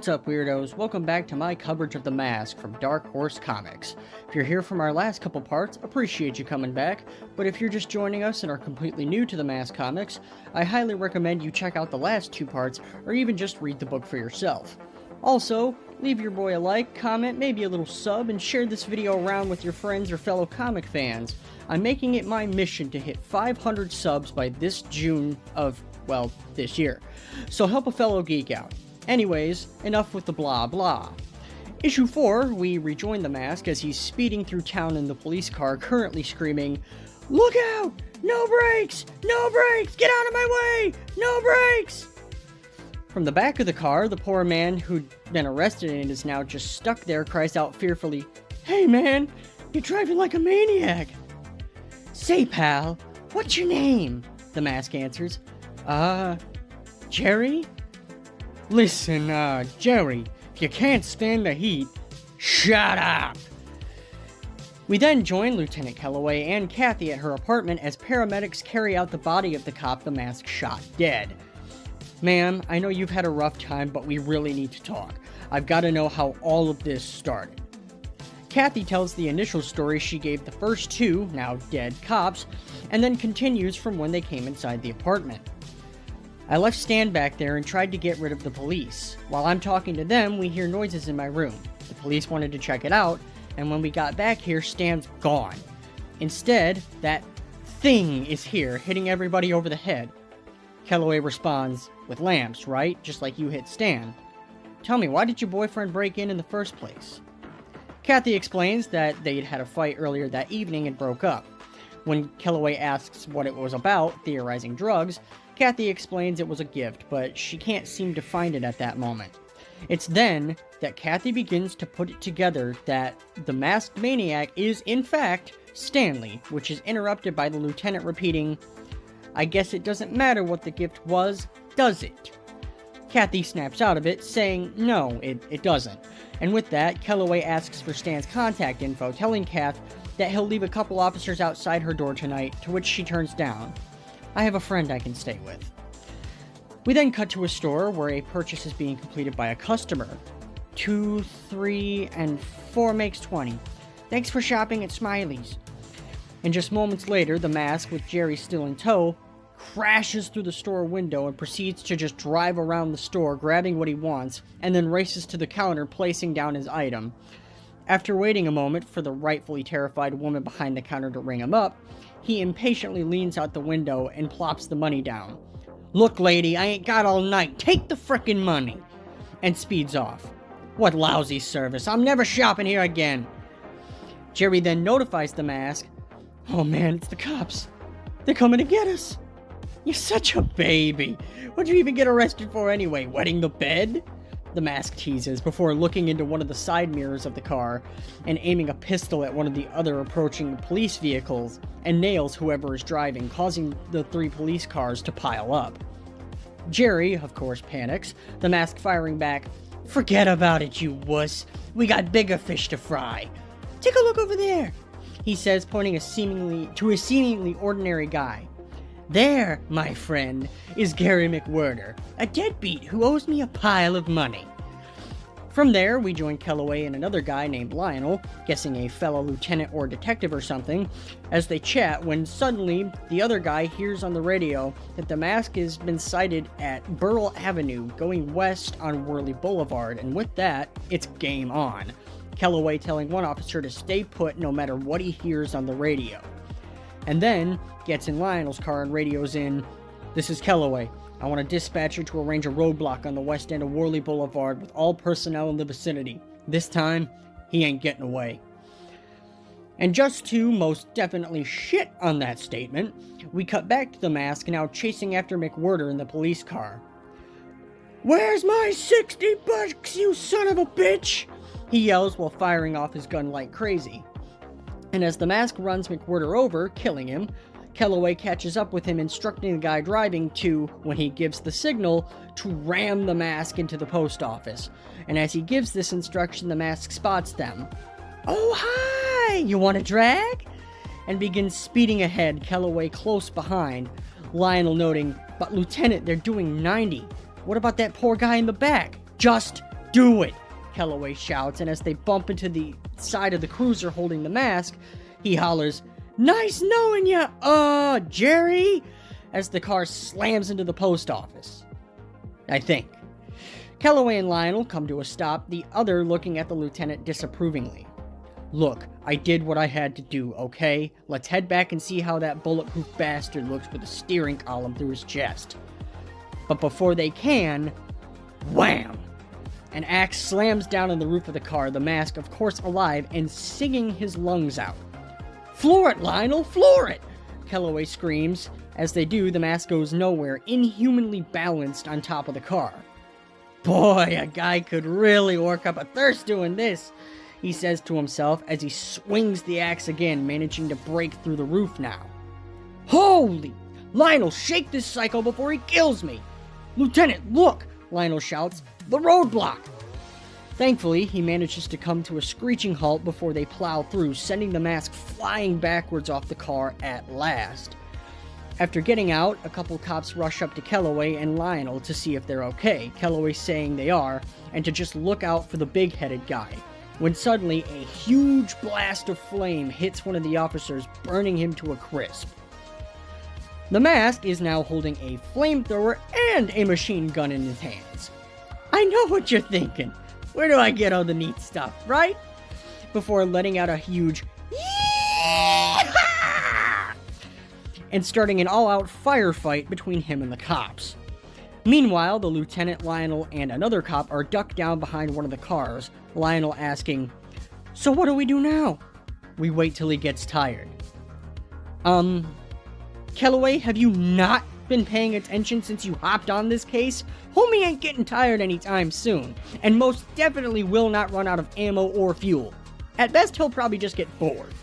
What's up, weirdos? Welcome back to my coverage of The Mask from Dark Horse Comics. If you're here from our last couple parts, appreciate you coming back, but if you're just joining us and are completely new to The Mask comics, I highly recommend you check out the last two parts, or even just read the book for yourself. Also, leave your boy a like, comment, maybe a little sub, and share this video around with your friends or fellow comic fans. I'm making it my mission to hit 500 subs by this June of, well, this year. So help a fellow geek out. Anyways, enough with the blah blah. Issue 4, we rejoin the Mask as he's speeding through town in the police car, currently screaming, "Look out! No brakes! No brakes! Get out of my way! No brakes!" From the back of the car, the poor man who'd been arrested and is now just stuck there cries out fearfully, "Hey man, you're driving like a maniac!" "Say pal, what's your name?" the Mask answers. Jerry?" "Listen, Jerry, if you can't stand the heat, shut up!" We then join Lieutenant Kellaway and Kathy at her apartment as paramedics carry out the body of the cop the Mask shot dead. "Ma'am, I know you've had a rough time, but we really need to talk. I've got to know how all of this started." Kathy tells the initial story she gave the first two, now dead, cops, and then continues from when they came inside the apartment. "I left Stan back there and tried to get rid of the police. While I'm talking to them, we hear noises in my room. The police wanted to check it out, and when we got back here, Stan's gone. Instead, that thing is here, hitting everybody over the head." Kellaway responds, "With lamps, right? Just like you hit Stan. Tell me, why did your boyfriend break in the first place?" Kathy explains that they'd had a fight earlier that evening and broke up. When Kellaway asks what it was about, theorizing drugs, Kathy explains it was a gift, but she can't seem to find it at that moment. It's then that Kathy begins to put it together that the masked maniac is, in fact, Stanley, which is interrupted by the lieutenant repeating, "I guess it doesn't matter what the gift was, does it?" Kathy snaps out of it, saying, "No, it doesn't." And with that, Kellaway asks for Stan's contact info, telling Kath that he'll leave a couple officers outside her door tonight, to which she turns down. "I have a friend I can stay with." We then cut to a store where a purchase is being completed by a customer. 2, 3, and 4 makes 20. "Thanks for shopping at Smiley's." And just moments later, the Mask, with Jerry still in tow, crashes through the store window and proceeds to just drive around the store, grabbing what he wants, and then races to the counter, placing down his item. After waiting a moment for the rightfully terrified woman behind the counter to ring him up, he impatiently leans out the window and plops the money down. "Look, lady, I ain't got all night. Take the frickin' money!" And speeds off. "What lousy service. I'm never shopping here again." Jerry then notifies the Mask. "Oh man, it's the cops. They're coming to get us." "You're such a baby. What'd you even get arrested for anyway? Wetting the bed?" the Mask teases before looking into one of the side mirrors of the car and aiming a pistol at one of the other approaching police vehicles and nails whoever is driving, causing the 3 police cars to pile up. Jerry, of course, panics, the Mask firing back, "Forget about it, you wuss. We got bigger fish to fry. Take a look over there," he says, pointing to a seemingly ordinary guy. "There, my friend, is Gary McWhirter, a deadbeat who owes me a pile of money." From there, we join Kellaway and another guy named Lionel, guessing a fellow lieutenant or detective or something, as they chat when suddenly the other guy hears on the radio that the Mask has been sighted at Burrell Avenue going west on Worley Boulevard, and with that, it's game on. Kellaway telling one officer to stay put no matter what he hears on the radio. And then gets in Lionel's car and radios in, "This is Kellaway. I want a dispatcher to arrange a roadblock on the west end of Worley Boulevard with all personnel in the vicinity. This time, he ain't getting away." And just to most definitely shit on that statement, we cut back to the Mask now chasing after McWhirter in the police car. "Where's my 60 bucks, you son of a bitch?" he yells while firing off his gun like crazy. And as the Mask runs McWhirter over, killing him, Kellaway catches up with him, instructing the guy driving to, when he gives the signal, to ram the Mask into the post office. And as he gives this instruction, the Mask spots them. "Oh, hi! You want a drag?" And begins speeding ahead, Kellaway close behind. Lionel noting, "But Lieutenant, they're doing 90. What about that poor guy in the back?" "Just do it!" Kellaway shouts, and as they bump into the side of the cruiser holding the mask, he hollers, "Nice knowing ya, Jerry!" as the car slams into the post office. I think. Kellaway and Lionel come to a stop, the other looking at the lieutenant disapprovingly. "Look, I did what I had to do, okay? Let's head back and see how that bulletproof bastard looks with a steering column through his chest." But before they can, wham! An axe slams down on the roof of the car, the mask, of course, alive and singing his lungs out. "Floor it, Lionel, floor it!" Kellaway screams. As they do, the mask goes nowhere, inhumanly balanced on top of the car. "Boy, a guy could really work up a thirst doing this," he says to himself as he swings the axe again, managing to break through the roof now. "Holy! Lionel, shake this psycho before he kills me!" "Lieutenant, look!" Lionel shouts. "The roadblock!" Thankfully, he manages to come to a screeching halt before they plow through, sending the mask flying backwards off the car at last. After getting out, a couple cops rush up to Kellaway and Lionel to see if they're okay, Kellaway saying they are, and to just look out for the big-headed guy, when suddenly a huge blast of flame hits one of the officers, burning him to a crisp. The mask is now holding a flamethrower and a machine gun in his hands. I know what you're thinking. Where do I get all the neat stuff, right? Before letting out a huge "Yee-haw!" and starting an all-out firefight between him and the cops. Meanwhile, the lieutenant, Lionel, and another cop are ducked down behind one of the cars, Lionel asking, "So what do we do now?" We wait till he gets tired. Kellaway, have you not been paying attention since you hopped on this case? Homie ain't getting tired anytime soon, and most definitely will not run out of ammo or fuel. At best, he'll probably just get bored.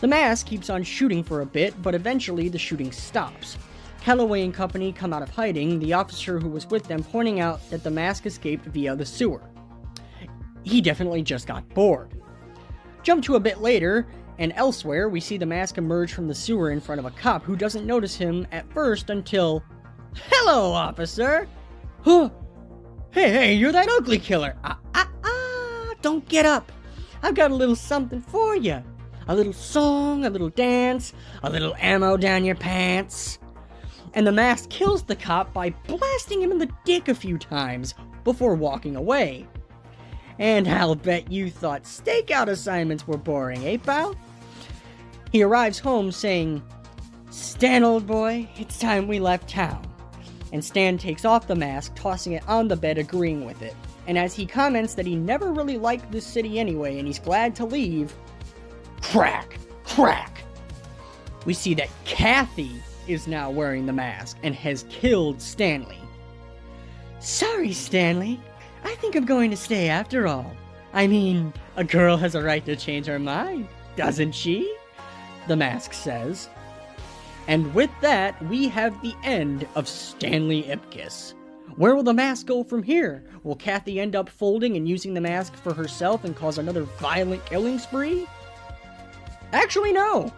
The mask keeps on shooting for a bit, but eventually the shooting stops. Kellaway and company come out of hiding, the officer who was with them pointing out that the mask escaped via the sewer. He definitely just got bored. Jump to a bit later, and elsewhere, we see the mask emerge from the sewer in front of a cop who doesn't notice him at first until... "Hello, officer!" "Huh? Hey, you're that ugly killer!" Don't get up! I've got a little something for you. A little song, a little dance, a little ammo down your pants." And the mask kills the cop by blasting him in the dick a few times before walking away. And I'll bet you thought stakeout assignments were boring, eh, pal? He arrives home saying, "Stan, old boy, it's time we left town." And Stan takes off the mask, tossing it on the bed, agreeing with it. And as he comments that he never really liked this city anyway and he's glad to leave, crack, crack. We see that Kathy is now wearing the mask and has killed Stanley. "Sorry, Stanley. I think I'm going to stay after all. I mean, a girl has a right to change her mind, doesn't she?" the mask says. And with that, we have the end of Stanley Ipkiss. Where will the mask go from here? Will Kathy end up folding and using the mask for herself and cause another violent killing spree? Actually, no.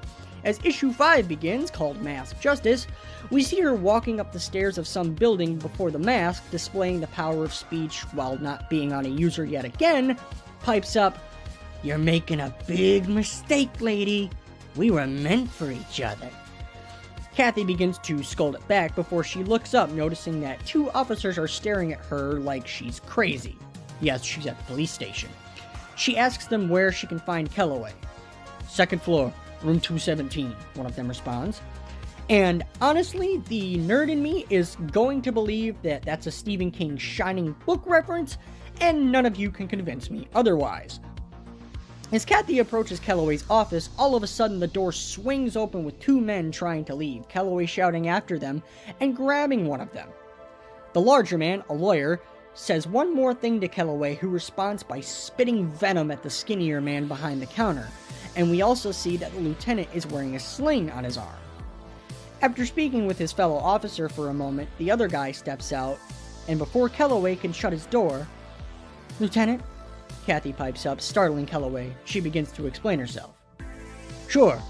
As issue 5 begins, called Mask Justice, we see her walking up the stairs of some building before the mask, displaying the power of speech while not being on a user yet again, pipes up, "You're making a big mistake, lady. We were meant for each other." Kathy begins to scold it back before she looks up, noticing that 2 officers are staring at her like she's crazy. Yes, she's at the police station. She asks them where she can find Kellaway. "Second floor, room 217, one of them responds. And honestly, the nerd in me is going to believe that that's a Stephen King Shining book reference, and none of you can convince me otherwise. As Kathy approaches Kellaway's office, all of a sudden the door swings open with 2 men trying to leave, Kellaway shouting after them and grabbing one of them. The larger man, a lawyer, says one more thing to Kellaway, who responds by spitting venom at the skinnier man behind the counter, and we also see that the lieutenant is wearing a sling on his arm. After speaking with his fellow officer for a moment, the other guy steps out, and before Kellaway can shut his door, "Lieutenant?" Kathy pipes up, startling Kellaway. She begins to explain herself. Sure.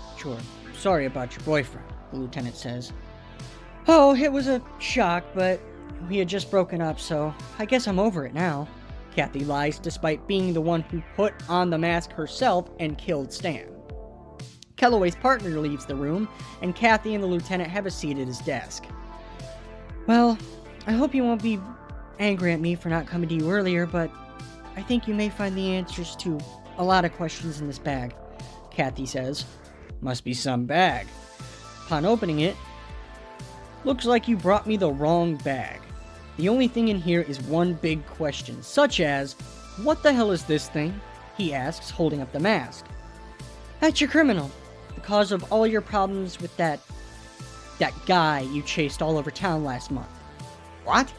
Sorry about your boyfriend," the lieutenant says. "Oh, it was a shock, but we had just broken up, so I guess I'm over it now." Kathy lies despite being the one who put on the mask herself and killed Stan. Kellaway's partner leaves the room, and Kathy and the lieutenant have a seat at his desk. Well, I hope you won't be angry at me for not coming to you earlier, but I think you may find the answers to a lot of questions in this bag, Kathy says. Must be some bag. Upon opening it, looks like you brought me the wrong bag. The only thing in here is one big question, such as, what the hell is this thing? He asks, holding up the mask. That's your criminal. The cause of all your problems with that guy you chased all over town last month. What?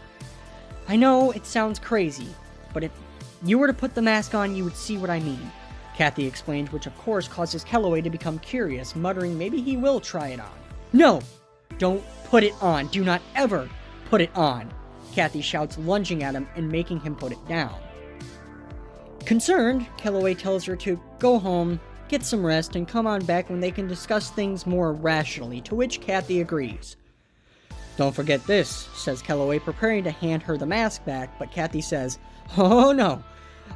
I know it sounds crazy, but if you were to put the mask on, you would see what I mean, Kathy explained, which of course causes Kellaway to become curious, muttering maybe he will try it on. No! Don't put it on. Do not ever put it on, Kathy shouts, lunging at him and making him put it down. Concerned, Kellaway tells her to go home, get some rest, and come on back when they can discuss things more rationally, to which Kathy agrees. Don't forget this, says Kellaway, preparing to hand her the mask back, but Kathy says, oh no,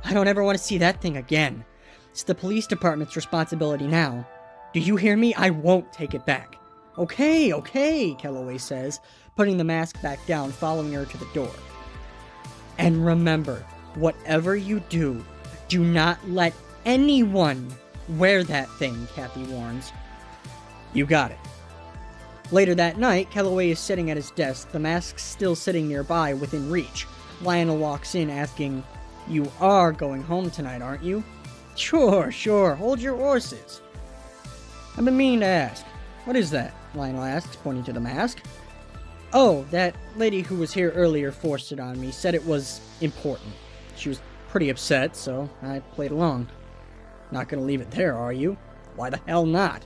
I don't ever want to see that thing again. It's the police department's responsibility now. Do you hear me? I won't take it back. Okay, Kellaway says, putting the mask back down, following her to the door. And remember, whatever you do, do not let anyone wear that thing, Kathy warns. You got it. Later that night, Kellaway is sitting at his desk, the mask still sitting nearby, within reach. Lionel walks in asking, You are going home tonight, aren't you? Sure, hold your horses. I've been meaning to ask. What is that? Lionel asks, pointing to the mask. Oh, that lady who was here earlier forced it on me, said it was important. She was pretty upset, so I played along. Not gonna leave it there, are you? Why the hell not?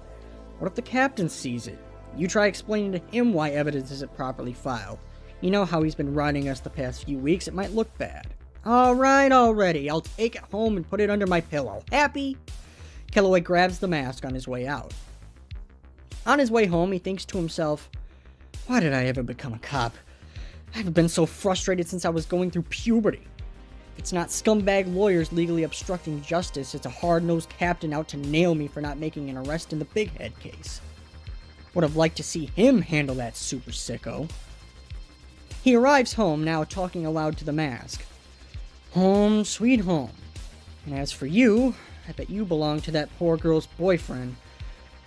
What if the captain sees it? You try explaining to him why evidence isn't properly filed. You know how he's been riding us the past few weeks, it might look bad. Alright already, I'll take it home and put it under my pillow. Happy? Kellaway grabs the mask on his way out. On his way home, he thinks to himself, why did I ever become a cop? I haven't been so frustrated since I was going through puberty. It's not scumbag lawyers legally obstructing justice, it's a hard-nosed captain out to nail me for not making an arrest in the Big Head case. Would have liked to see him handle that super sicko. He arrives home, now talking aloud to the mask. Home, sweet home. And as for you, I bet you belong to that poor girl's boyfriend.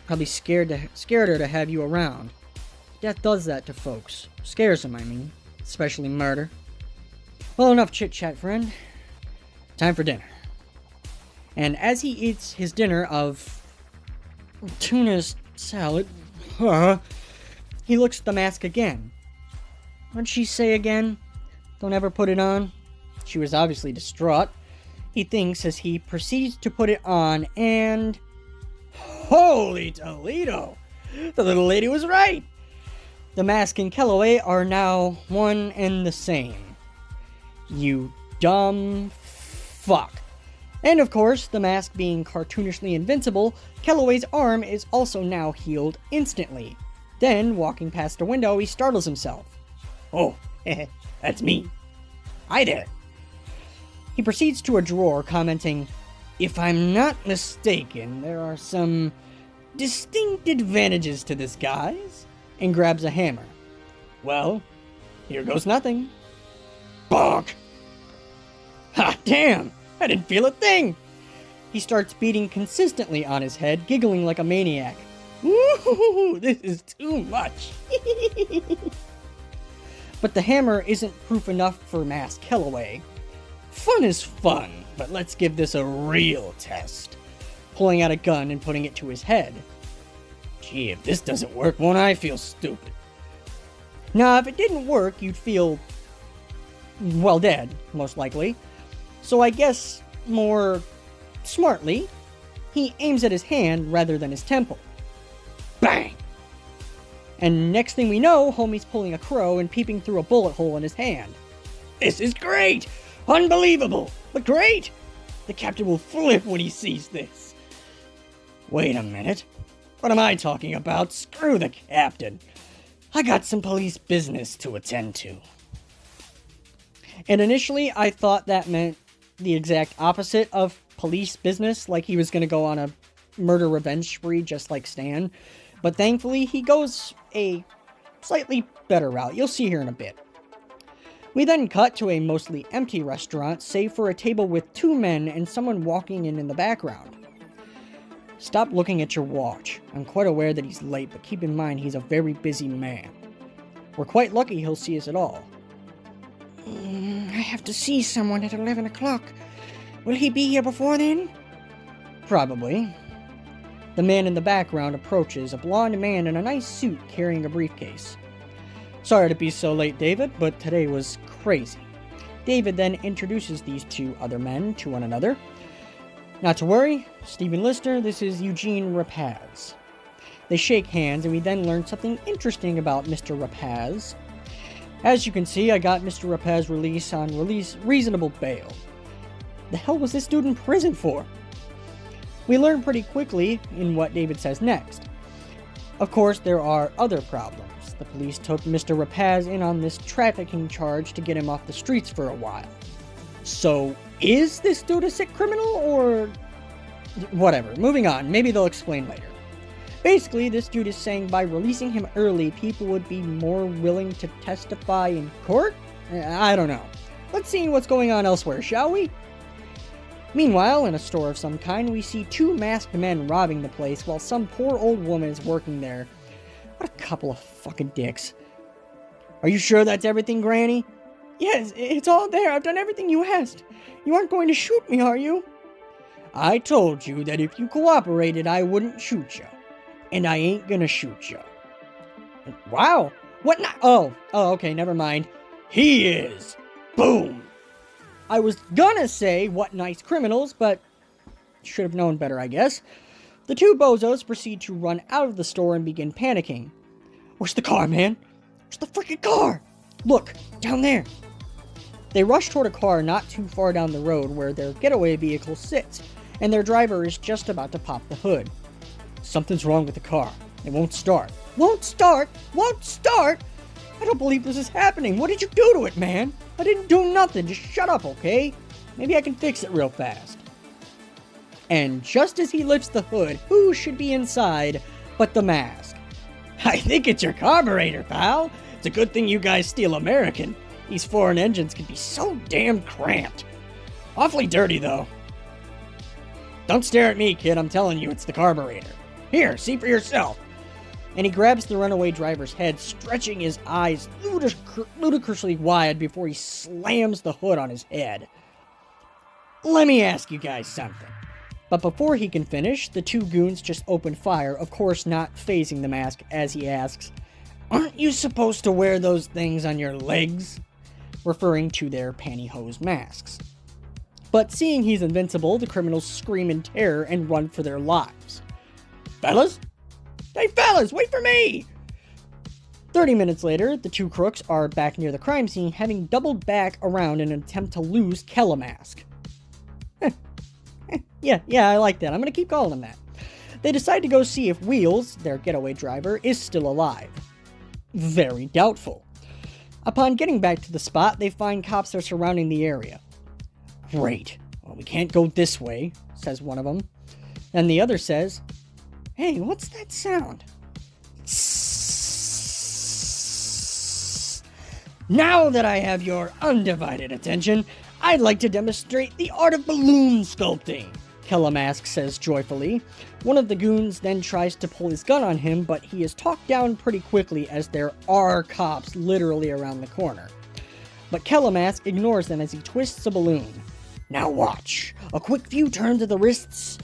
Probably scared her to have you around. Death does that to folks. Scares them, I mean. Especially murder. Well, enough chit-chat, friend. Time for dinner. And as he eats his dinner of tuna salad, he looks at the mask again. What'd she say again? Don't ever put it on? She was obviously distraught. He thinks as he proceeds to put it on, and holy Toledo! The little lady was right! The mask and Kellaway are now one and the same. You dumb fuck. And of course, the mask being cartoonishly invincible, Kellaway's arm is also now healed instantly. Then, walking past a window, he startles himself. Oh, that's me. Hi there. He proceeds to a drawer, commenting, if I'm not mistaken, there are some distinct advantages to this, guys, and grabs a hammer. Well, here goes nothing. Bonk! Ha, damn! I didn't feel a thing! He starts beating consistently on his head, giggling like a maniac. Woo-hoo-hoo, this is too much! But the hammer isn't proof enough for Mask Kellaway. Fun is fun, but let's give this a real test. Pulling out a gun and putting it to his head. Gee, if this doesn't work, won't I feel stupid? Now, if it didn't work, you'd feel, well, dead, most likely. So I guess, more smartly, he aims at his hand rather than his temple. Bang! And next thing we know, homie's pulling a crow and peeping through a bullet hole in his hand. This is great! Unbelievable! But great! The captain will flip when he sees this. Wait a minute. What am I talking about? Screw the captain. I got some police business to attend to. And initially, I thought that meant the exact opposite of police business, like he was going to go on a murder revenge spree just like Stan. But thankfully, he goes a slightly better route. You'll see here in a bit. We then cut to a mostly empty restaurant, save for a table with 2 men and someone walking in the background. Stop looking at your watch. I'm quite aware that he's late, but keep in mind he's a very busy man. We're quite lucky he'll see us at all. I have to see someone at 11 o'clock. Will he be here before then? Probably. The man in the background approaches, a blonde man in a nice suit carrying a briefcase. Sorry to be so late, David, but today was crazy. David then introduces these 2 other men to one another. Not to worry, Stephen Lister, this is Eugene Rapaz. They shake hands, and we then learn something interesting about Mr. Rapaz. As you can see, I got Mr. Rapaz released on reasonable bail. The hell was this dude in prison for? We learn pretty quickly in what David says next. Of course, there are other problems. The police took Mr. Rapaz in on this trafficking charge to get him off the streets for a while. So, is this dude a sick criminal, or... whatever, moving on, maybe they'll explain later. Basically, this dude is saying by releasing him early, people would be more willing to testify in court? I don't know. Let's see what's going on elsewhere, shall we? Meanwhile, in a store of some kind, we see 2 masked men robbing the place while some poor old woman is working there. What a couple of fucking dicks. Are you sure that's everything, Granny? Yes, it's all there. I've done everything you asked. You aren't going to shoot me, are you? I told you that if you cooperated, I wouldn't shoot you. And I ain't gonna shoot you. Wow. What not? Oh, okay, never mind. He is. Boom. I was gonna say, what nice criminals, but should have known better, I guess. The 2 bozos proceed to run out of the store and begin panicking. Where's the car, man? Where's the freaking car? Look, down there. They rush toward a car not too far down the road where their getaway vehicle sits, and their driver is just about to pop the hood. Something's wrong with the car. It won't start. Won't start? Won't start? I don't believe this is happening. What did you do to it, man? I didn't do nothing. Just shut up, okay? Maybe I can fix it real fast. And just as he lifts the hood, who should be inside but the mask? I think it's your carburetor, pal. It's a good thing you guys steal American. These foreign engines can be so damn cramped. Awfully dirty, though. Don't stare at me, kid. I'm telling you, it's the carburetor. Here, see for yourself. And he grabs the runaway driver's head, stretching his eyes ludicrously wide before he slams the hood on his head. Let me ask you guys something. But before he can finish, the 2 goons just open fire, of course not phasing the mask, as he asks, "Aren't you supposed to wear those things on your legs?" Referring to their pantyhose masks. But seeing he's invincible, the criminals scream in terror and run for their lives. Fellas? Hey fellas, wait for me! 30 minutes later, the 2 crooks are back near the crime scene, having doubled back around in an attempt to lose Kelamask. Yeah, I like that. I'm gonna keep calling him that. They decide to go see if Wheels, their getaway driver, is still alive. Very doubtful. Upon getting back to the spot, they find cops are surrounding the area. Great. Well, we can't go this way, says one of them. And the other says, "Hey, what's that sound?" Now that I have your undivided attention, I'd like to demonstrate the art of balloon sculpting, Kelamask says joyfully. One of the goons then tries to pull his gun on him, but he is talked down pretty quickly as there are cops literally around the corner. But Kelamask ignores them as he twists a balloon. Now watch. A quick few turns of the wrists,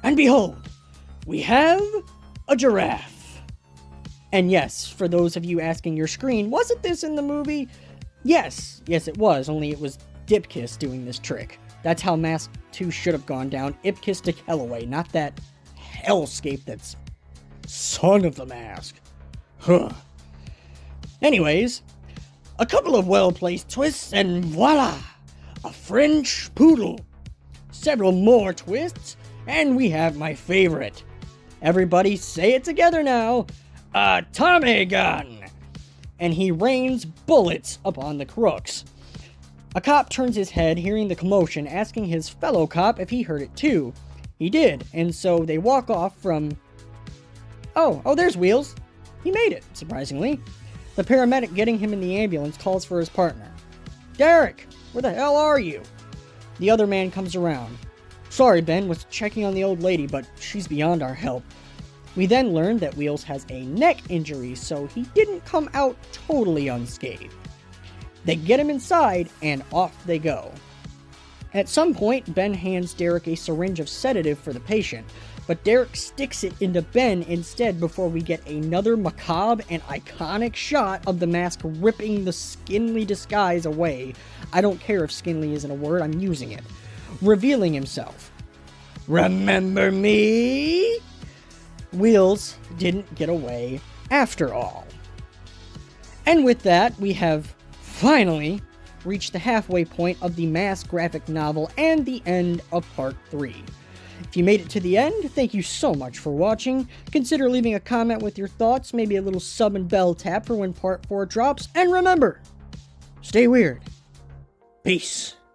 and behold, we have a giraffe. And yes, for those of you asking your screen, wasn't this in the movie? Yes it was, only it was Dipkiss doing this trick. That's how Mask 2 should have gone down. Ipkiss to Kellaway, not that hellscape that's Son of the Mask. Huh. Anyways, a couple of well-placed twists and voila! A French poodle. Several more twists, and we have my favorite. Everybody say it together now. A Tommy gun! And he rains bullets upon the crooks. A cop turns his head, hearing the commotion, asking his fellow cop if he heard it too. He did, and so they walk off from... Oh, there's Wheels. He made it, surprisingly. The paramedic getting him in the ambulance calls for his partner. Derek, where the hell are you? The other man comes around. Sorry, Ben, was checking on the old lady, but she's beyond our help. We then learn that Wheels has a neck injury, so he didn't come out totally unscathed. They get him inside, and off they go. At some point, Ben hands Derek a syringe of sedative for the patient, but Derek sticks it into Ben instead before we get another macabre and iconic shot of the mask ripping the skinly disguise away. I don't care if skinly isn't a word, I'm using it. Revealing himself. Remember me? Wheels didn't get away after all. And with that, we have finally reached the halfway point of the Mask graphic novel and the end of Part 3. If you made it to the end, thank you so much for watching. Consider leaving a comment with your thoughts, maybe a little sub and bell tap for when Part 4 drops. And remember, stay weird. Peace.